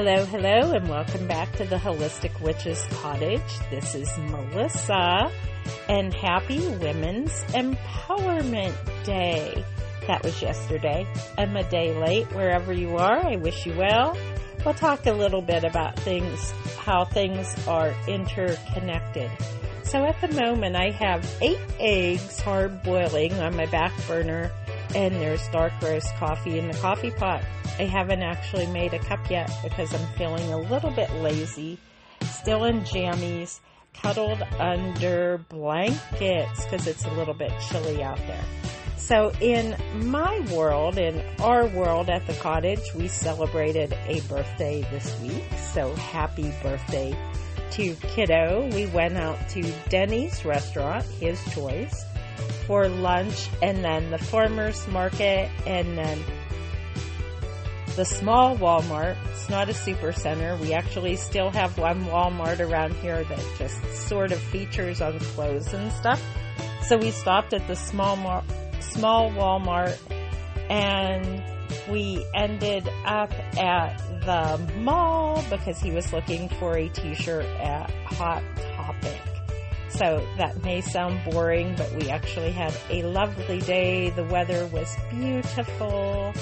Hello, hello, and welcome back to the Holistic Witch's Cottage. This is Melissa, and happy Women's Empowerment Day. That was yesterday. I'm a day late wherever you are. I wish you well. We'll talk a little bit about how things are interconnected. So at the moment, I have 8 eggs hard boiling on my back burner, and there's dark roast coffee in the coffee pot. I haven't actually made a cup yet because I'm feeling a little bit lazy, still in jammies, cuddled under blankets because it's a little bit chilly out there. So in my world, in our world at the cottage, we celebrated a birthday this week. So happy birthday to Kiddo. We went out to Denny's restaurant, his choice, for lunch, and then the farmer's market, and then the small Walmart. It's not a super center. We actually still have one Walmart around here that just sort of features on clothes and stuff. So we stopped at the small Walmart, and we ended up at the mall because he was looking for a t-shirt at Hot Topic. So that may sound boring, but we actually had a lovely day. The weather was beautiful,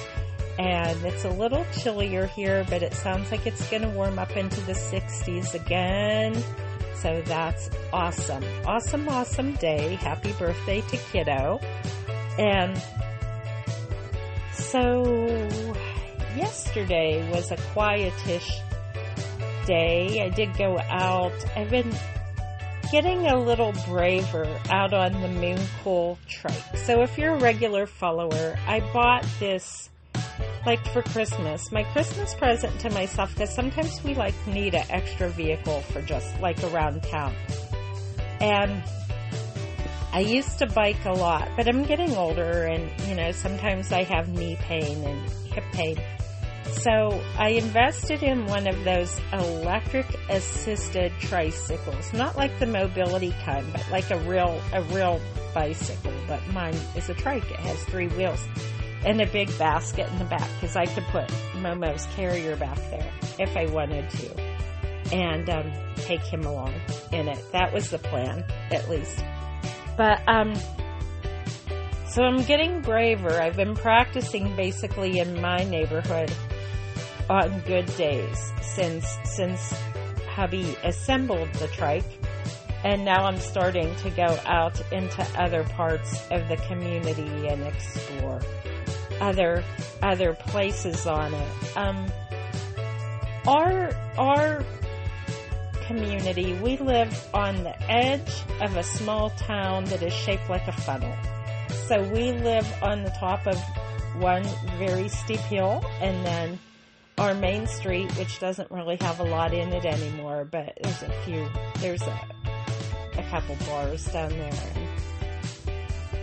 and it's a little chillier here, but it sounds like it's going to warm up into the 60s again. So that's awesome. Awesome, awesome day. Happy birthday to Kiddo. And so yesterday was a quietish day. I did go out. I've been getting a little braver out on the Mooncool trike. So if you're a regular follower, I bought this for Christmas. My Christmas present to myself, because sometimes we need an extra vehicle for just around town. And I used to bike a lot, but I'm getting older, and sometimes I have knee pain and hip pain. So I invested in one of those electric assisted tricycles, not like the mobility kind, but like a real bicycle. But mine is a trike. It has 3 wheels and a big basket in the back, because I could put Momo's carrier back there if I wanted to, and take him along in it. That was the plan, at least. But so I'm getting braver. I've been practicing basically in my neighborhood on good days since hubby assembled the trike, and now I'm starting to go out into other parts of the community and explore other places on it. Our community, we live on the edge of a small town that is shaped like a funnel. So we live on the top of one very steep hill, and then our main street, which doesn't really have a lot in it anymore, but there's a couple bars down there, and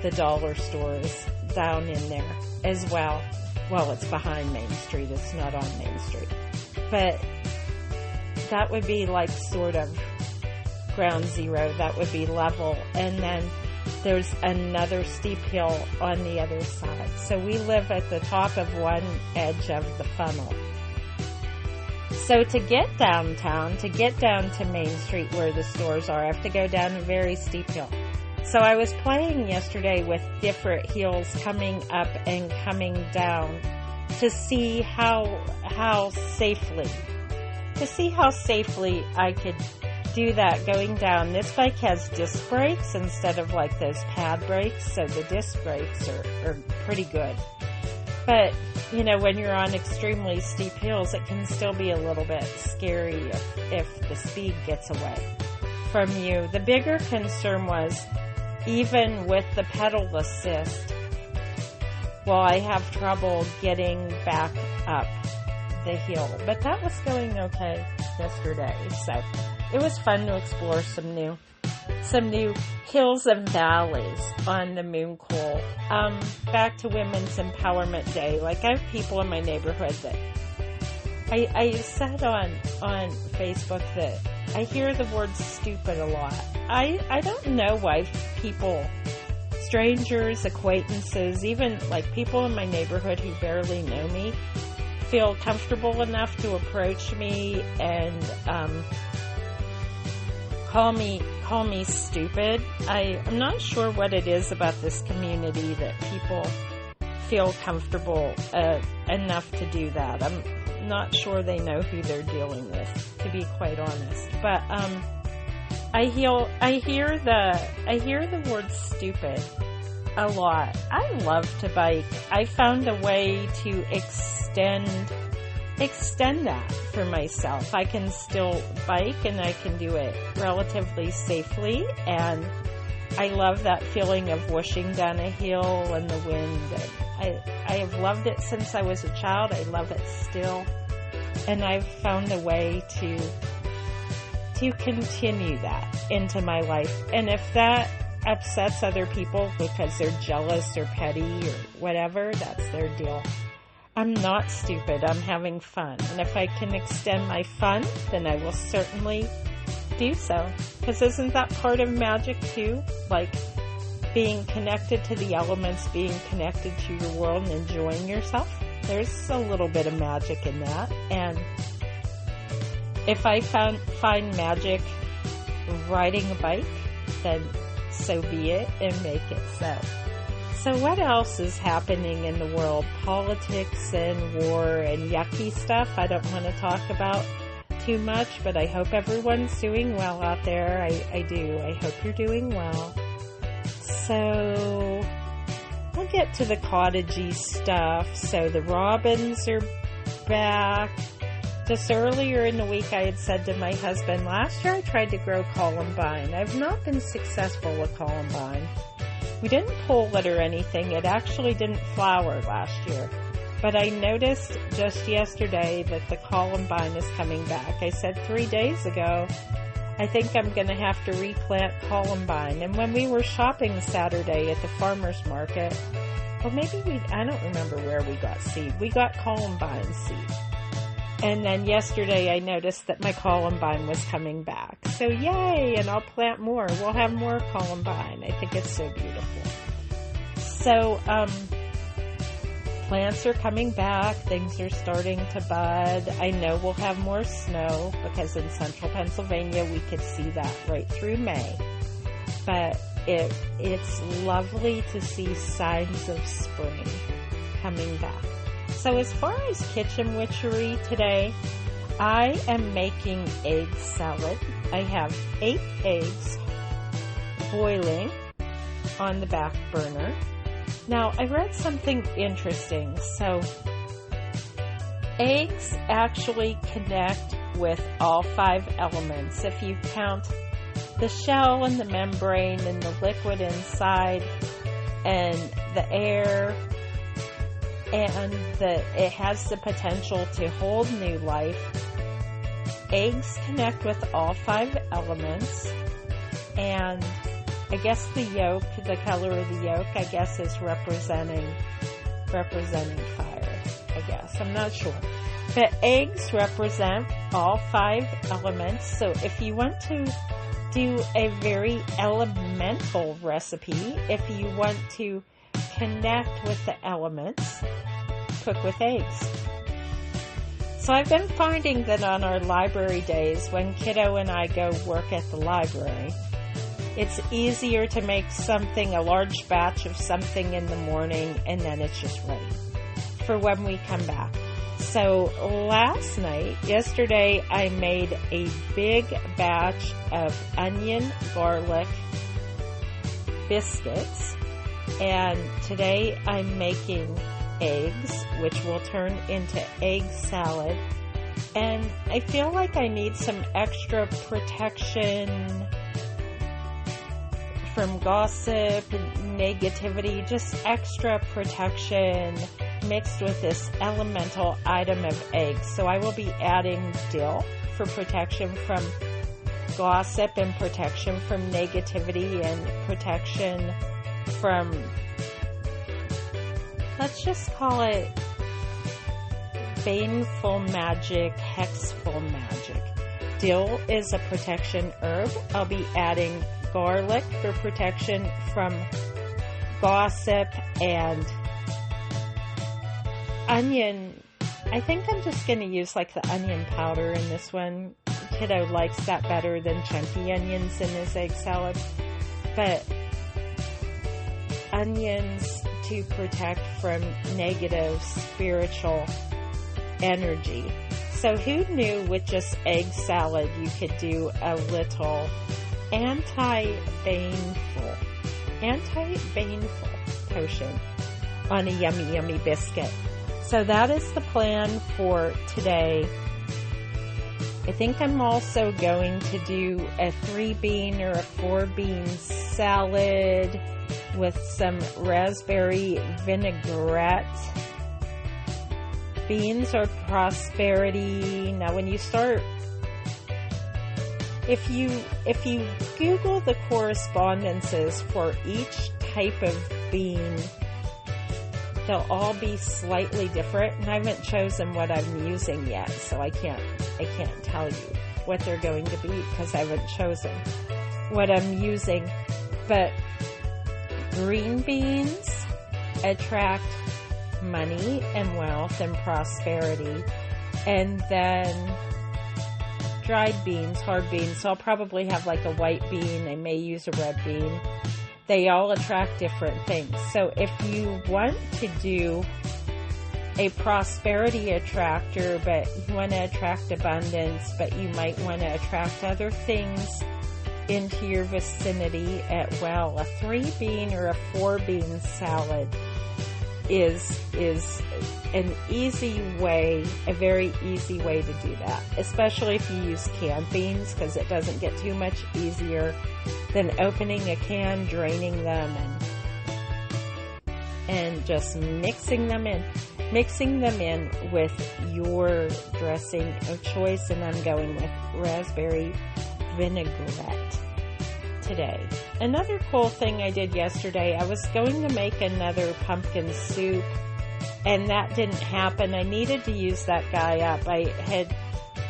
the dollar stores down in there as well. Well, it's behind Main Street. It's not on Main Street. But that would be sort of ground zero. That would be level. And then there's another steep hill on the other side. So we live at the top of one edge of the funnel. So to get downtown, to get down to Main Street where the stores are, I have to go down a very steep hill. So I was playing yesterday with different hills coming up and coming down to see how safely I could do that going down. This bike has disc brakes instead of those pad brakes, so the disc brakes are pretty good. But, when you're on extremely steep hills, it can still be a little bit scary if the speed gets away from you. The bigger concern was, even with the pedal assist, I have trouble getting back up the hill. But that was going okay yesterday. So it was fun to explore some new hills and valleys on the Mooncool. Back to Women's Empowerment Day. I have people in my neighborhood that I said on Facebook that I hear the word stupid a lot. I don't know why people, strangers, acquaintances, even people in my neighborhood who barely know me, feel comfortable enough to approach me and call me stupid. I'm not sure what it is about this community that people feel comfortable enough to do that. I'm not sure they know who they're dealing with, to be quite honest. But I hear the word stupid a lot. I love to bike. I found a way to extend that for myself. I can still bike and I can do it relatively safely, and I love that feeling of whooshing down a hill in the wind. I have loved it since I was a child. I love it still, and I've found a way to continue that into my life. And if that upsets other people because they're jealous or petty or whatever, that's their deal. I'm not stupid. I'm having fun. And if I can extend my fun, then I will certainly do so. Because isn't that part of magic too? Like being connected to the elements, being connected to your world and enjoying yourself. There's a little bit of magic in that. And if I find magic riding a bike, then so be it, and make it so. So what else is happening in the world? Politics and war and yucky stuff I don't want to talk about too much, but I hope everyone's doing well out there. I do. I hope you're doing well. So I'll get to the cottagey stuff. So the robins are back. Just earlier in the week, I had said to my husband, last year I tried to grow columbine. I've not been successful with columbine. We didn't pull it or anything. It actually didn't flower last year. But I noticed just yesterday that the columbine is coming back. I said 3 days ago, I think I'm going to have to replant columbine. And when we were shopping Saturday at the farmer's market, well, maybe I don't remember where we got seed. We got columbine seed. And then yesterday I noticed that my columbine was coming back. So yay, and I'll plant more. We'll have more columbine. I think it's so beautiful. So plants are coming back. Things are starting to bud. I know we'll have more snow because in central Pennsylvania we could see that right through May. But it's lovely to see signs of spring coming back. So as far as kitchen witchery today, I am making egg salad. I have 8 eggs boiling on the back burner. Now, I read something interesting. So eggs actually connect with all 5 elements. If you count the shell and the membrane and the liquid inside and the air, and it has the potential to hold new life. Eggs connect with all 5 elements, and I guess the yolk, the color of the yolk, I guess is representing fire, I guess. I'm not sure. But eggs represent all 5 elements, so if you want to do a very elemental recipe, if you want to connect with the elements, cook with eggs. So I've been finding that on our library days, when Kiddo and I go work at the library, it's easier to make a large batch of something in the morning, and then it's just ready for when we come back. So yesterday, I made a big batch of onion garlic biscuits. And today I'm making eggs, which will turn into egg salad. And I feel like I need some extra protection from gossip, negativity, just extra protection mixed with this elemental item of eggs. So I will be adding dill for protection from gossip and protection from negativity and protection from, let's just call it baneful magic, hexful magic. Dill is a protection herb. I'll be adding garlic for protection from gossip, and onion I think I'm just going to use like the onion powder in this one. Kiddo likes that better than chunky onions in his egg salad. But onions to protect from negative spiritual energy. So who knew with just egg salad you could do a little anti-baneful potion on a yummy, yummy biscuit. So that is the plan for today. I think I'm also going to do a 3-bean or a 4-bean salad with some raspberry vinaigrette. Beans are prosperity. Now when you start, if you Google the correspondences for each type of bean, they'll all be slightly different, and I haven't chosen what I'm using yet, so I can't tell you what they're going to be because I haven't chosen what I'm using. But green beans attract money and wealth and prosperity, and then dried beans, hard beans, so I'll probably have like a white bean. I may use a red bean. They all attract different things. So if you want to do a prosperity attractor, but you want to attract abundance, but you might want to attract other things into your vicinity a 3-bean or a 4-bean salad is an easy way, a very easy way to do that, especially if you use canned beans, because it doesn't get too much easier than opening a can, draining them, and just mixing them in with your dressing of choice. And I'm going with raspberry vinaigrette today. Another cool thing I did yesterday, I was going to make another pumpkin soup, and that didn't happen. I needed to use that guy up. I had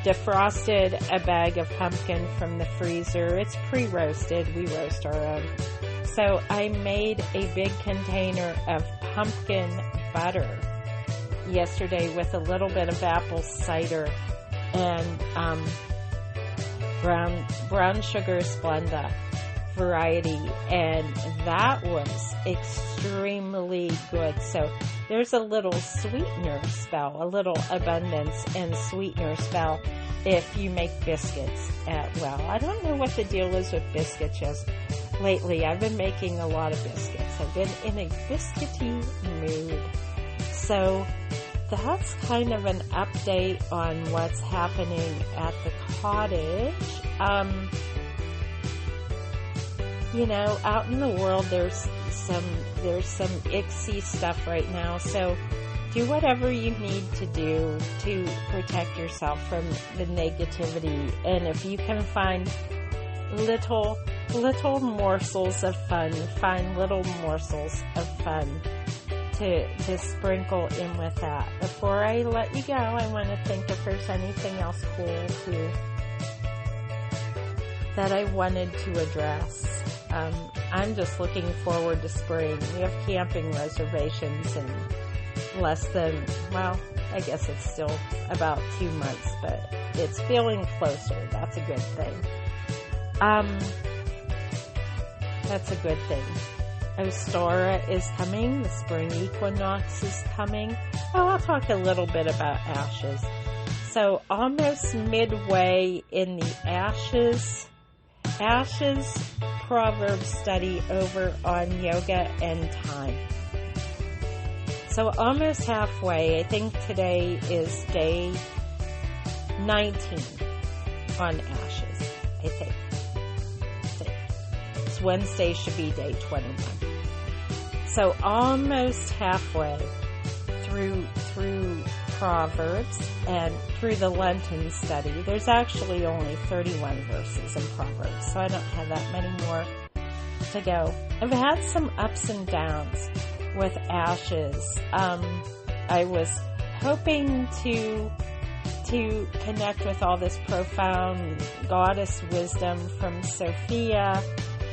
defrosted a bag of pumpkin from the freezer. It's pre-roasted. We roast our own. So I made a big container of pumpkin butter yesterday with a little bit of apple cider and brown sugar Splenda variety, and that was extremely good. So there's a little sweetener spell, a little abundance and sweetener spell if you make biscuits I don't know what the deal is with biscuits just lately. I've been making a lot of biscuits. I've been in a biscuity mood. So that's kind of an update on what's happening at the cottage. Out in the world, there's some icksy stuff right now. So do whatever you need to do to protect yourself from the negativity. And if you can find little morsels of fun, find little morsels of fun to sprinkle in with that. Before I let you go, I want to think if there's anything else cool that I wanted to address. I'm just looking forward to spring. We have camping reservations in less than, I guess it's still about 2 months, but it's feeling closer. That's a good thing. That's a good thing. Ostara is coming. The spring equinox is coming. I'll talk a little bit about ashes. So almost midway in the ashes proverb study over on yoga and time. So almost halfway. I think today is day 19 on ashes. I think. It's Wednesday should be day 21. So almost halfway through Proverbs and through the Lenten study. There's actually only 31 verses in Proverbs, so I don't have that many more to go. I've had some ups and downs with ashes. I was hoping to connect with all this profound goddess wisdom from Sophia.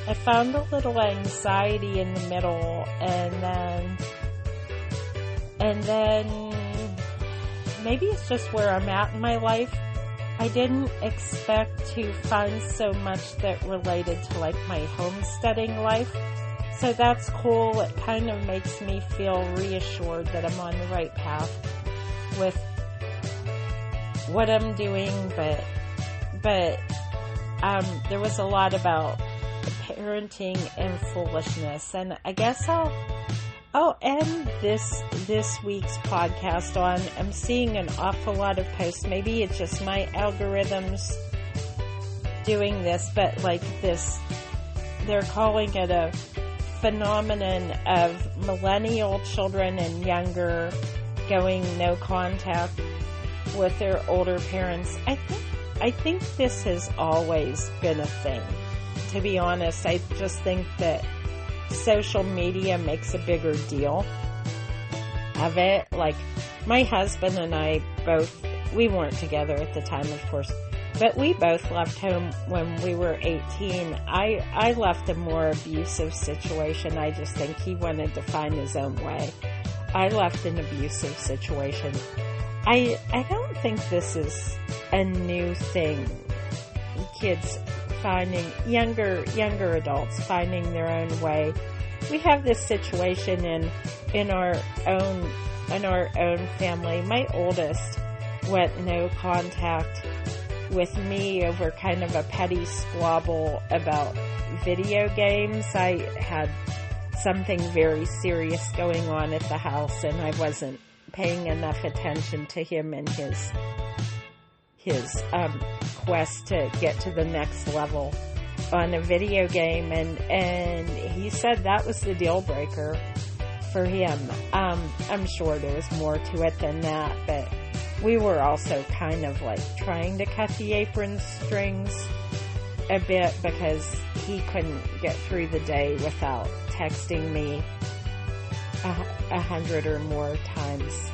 I found a little anxiety in the middle, and then maybe it's just where I'm at in my life. I didn't expect to find so much that related to like my homesteading life. So that's cool. It kind of makes me feel reassured that I'm on the right path with what I'm doing. But there was a lot about parenting and foolishness. And I guess I'll end this week's podcast on, I'm seeing an awful lot of posts. Maybe it's just my algorithms doing this, but like this, they're calling it a phenomenon of millennial children and younger going no contact with their older parents. I think this has always been a thing. To be honest, I just think that social media makes a bigger deal of it. Like, my husband and I both, we weren't together at the time, of course, but we both left home when we were 18. I left a more abusive situation. I just think he wanted to find his own way. I left an abusive situation. I don't think this is a new thing. Kids finding, younger adults finding their own way. We have this situation in our own family. My oldest went no contact with me over kind of a petty squabble about video games. I had something very serious going on at the house, and I wasn't paying enough attention to him and his quest to get to the next level on a video game, and he said that was the deal breaker for him. I'm sure there was more to it than that, but we were also kind of like trying to cut the apron strings a bit because he couldn't get through the day without texting me 100 or more times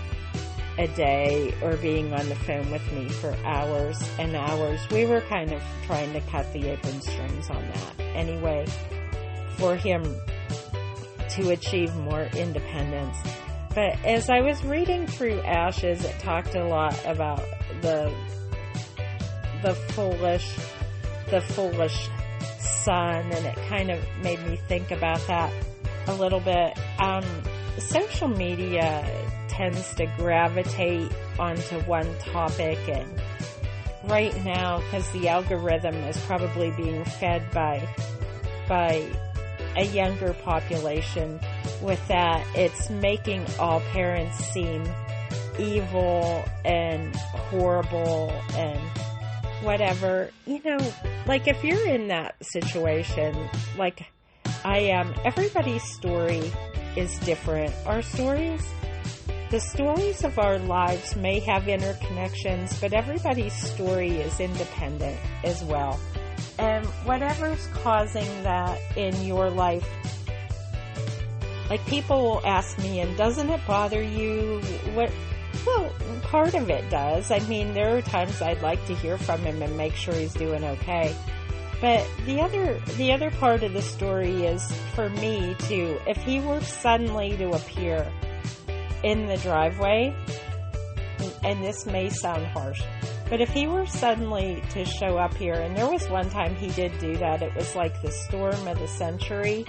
a day or being on the phone with me for hours and hours. We were kind of trying to cut the apron strings on that anyway for him to achieve more independence. But as I was reading through Ashes, it talked a lot about the foolish son, and it kind of made me think about that a little bit. Social media tends to gravitate onto one topic, and right now, because the algorithm is probably being fed by a younger population with that, it's making all parents seem evil and horrible and whatever. You know, like if you're in that situation, like I am, everybody's story is different. The stories of our lives may have interconnections, but everybody's story is independent as well. And whatever's causing that in your life, like people will ask me, and doesn't it bother you? Well, part of it does. I mean, there are times I'd like to hear from him and make sure he's doing okay. But the other part of the story is for me to, if he were suddenly to appear in the driveway, and this may sound harsh, but if he were suddenly to show up here, and there was one time he did do that, it was like the storm of the century,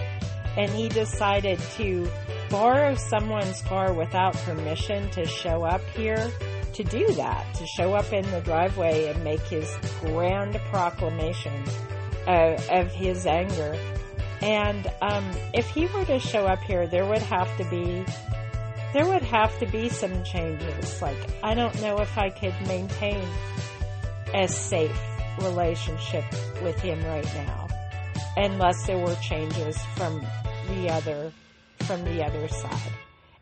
and he decided to borrow someone's car without permission to show up here, to do that, to show up in the driveway and make his grand proclamation of his anger. And if he were to show up here, there would have to be some changes. Like, I don't know if I could maintain a safe relationship with him right now, unless there were changes from the other side,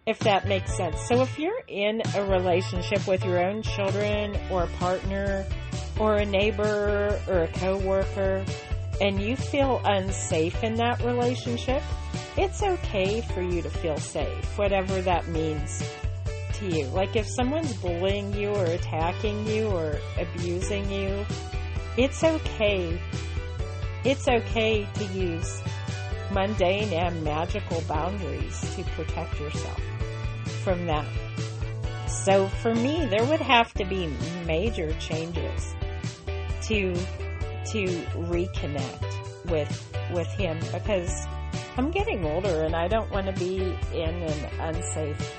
if that makes sense. So if you're in a relationship with your own children or a partner or a neighbor or a coworker, and you feel unsafe in that relationship, it's okay for you to feel safe, whatever that means to you. Like if someone's bullying you or attacking you or abusing you, it's okay. It's okay to use mundane and magical boundaries to protect yourself from that So for me, there would have to be major changes to reconnect with him, because I'm getting older and I don't want to be in an unsafe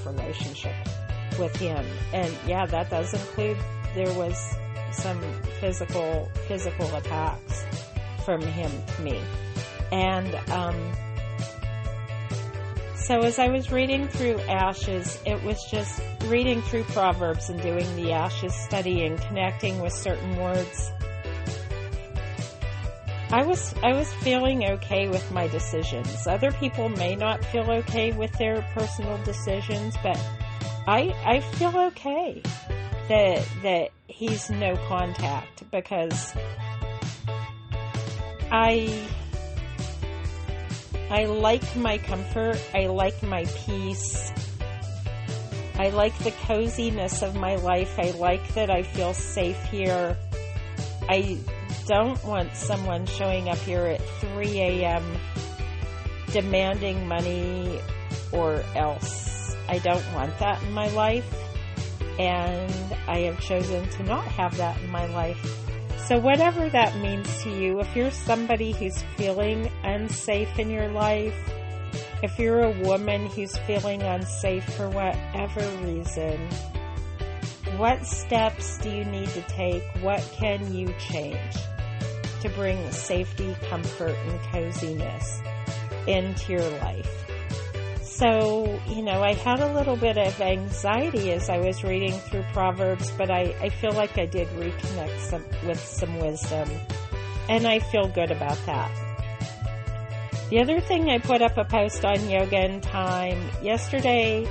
relationship with him. And yeah, that does include, there was some physical attacks from him to me. And so as I was reading through Ashes, it was just reading through Proverbs and doing the Ashes study and connecting with certain words. I was feeling okay with my decisions. Other people may not feel okay with their personal decisions, but I feel okay that he's no contact, because I like my comfort. I like my peace. I like the coziness of my life. I like that I feel safe here. I don't want someone showing up here at 3 a.m. demanding money or else. I don't want that in my life, and I have chosen to not have that in my life. So whatever that means to you, if you're somebody who's feeling unsafe in your life, if you're a woman who's feeling unsafe for whatever reason, what steps do you need to take? What can you change to bring safety, comfort, and coziness into your life? So, I had a little bit of anxiety as I was reading through Proverbs, but I feel like I did reconnect with some wisdom, and I feel good about that. The other thing, I put up a post on Yoga and Time. Yesterday,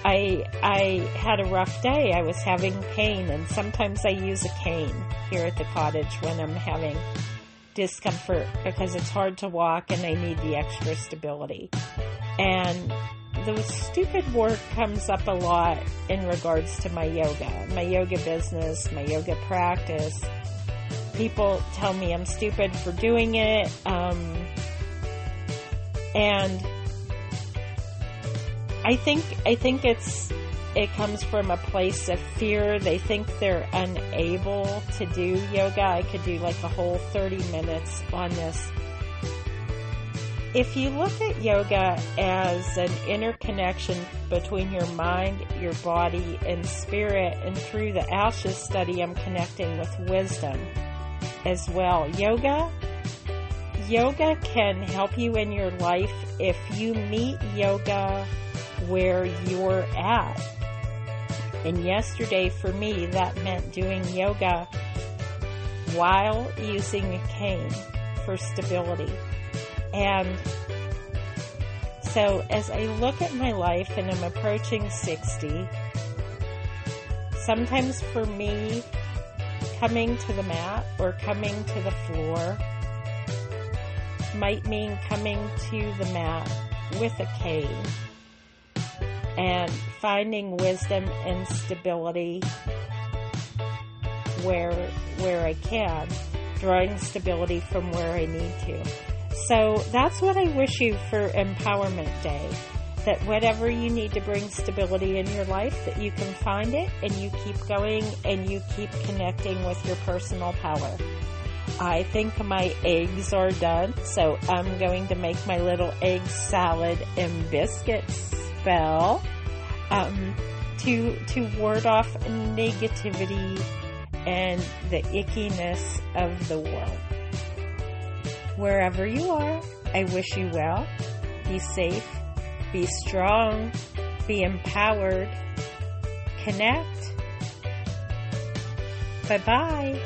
I had a rough day. I was having pain, and sometimes I use a cane here at the cottage when I'm having discomfort, because it's hard to walk and I need the extra stability. And the stupid word comes up a lot in regards to my yoga business, my yoga practice. People tell me I'm stupid for doing it, and I think it comes from a place of fear. They think they're unable to do yoga. I could do like a whole 30 minutes on this. If you look at yoga as an interconnection between your mind, your body, and spirit, and through the Ashes study, I'm connecting with wisdom as well. Yoga can help you in your life if you meet yoga where you're at. And yesterday for me, that meant doing yoga while using a cane for stability. And so as I look at my life, and I'm approaching 60, sometimes for me, coming to the mat or coming to the floor might mean coming to the mat with a cane and finding wisdom and stability where I can, drawing stability from where I need to. So that's what I wish you for Empowerment Day, that whatever you need to bring stability in your life, that you can find it and you keep going and you keep connecting with your personal power. I think my eggs are done, so I'm going to make my little egg salad and biscuit spell to ward off negativity and the ickiness of the world. Wherever you are, I wish you well. Be safe, be strong, be empowered, connect. Bye-bye.